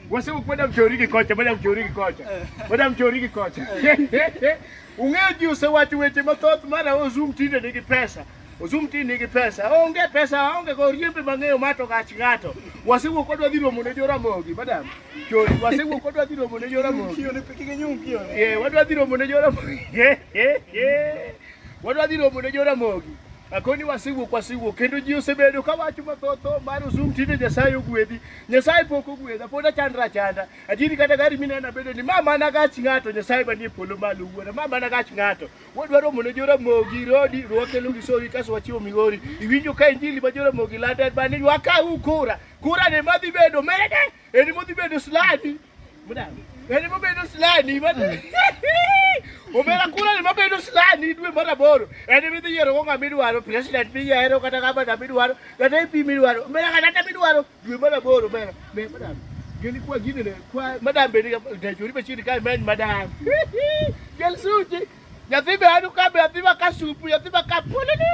wasewuok madam chori gi kocha. Ung'eyo ji osewacho weche mathoth mar Ozoom tinde nigi pesa. Ozoom tinde nigi pesa. Onge pesa, onge go riembe mang'eyo mato gach ng'ato. Wasewuok kodwa dhi romo ne joramogi, madam. Chori, wasewuok kodwa dhi romo ne joramogi. Kiyo ne pekige nyung kiyo. Wadwa dhi romo ne joramogi. Wadwa dhi romo ne joramogi. Akoni wasewuok kendo ji osebedo ka wacho mathoth mar Ozoom tinde Nyasaye ogwedhi. Nyasaye pok ogwedha, pod achandra chanda. Ajiri kata gari minena bedo ni mama na gach ng'ato Nyasaye manie polo malo wuora. Mama na gach ng'ato. Wadwa romo ne joramogi rodi rwakelo gi sori kaso wachiwo migori. Iwinjo ka injili ma joramogi lande bani wakau kura. Kura ne madhi bedo mede. Eni modhi bedo sladi. Madam. Eni mobedo sladi madam. Omera kura ne mabedo sladi dwe mar 8. Eni midhi yiero go ng'ama idwaro, president miyiero kata gavana midwaro, kata MP midwaro. Omera kata midwaro dwe mar 8 omera. Madam. Gini kwa gini ne kwa madam bedi ga jori bechiri ka men madam. Gel suji. Nyathi be anu ka be athiba ka supu, athiba ka pulini.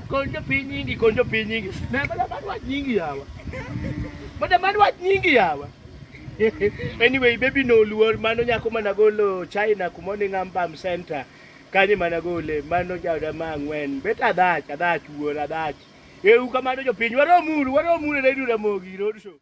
Konjo pinyingi. Na madam adwa nyingi yawa. Madam adwa nyingi yawa. Anyway, baby no luor mano nyako managolo China kumoni ng'ambam center kani managole mano jawda mang'wen bet adach wuor adach. Eu kamano jopiny waro muru ne Ramogi road show.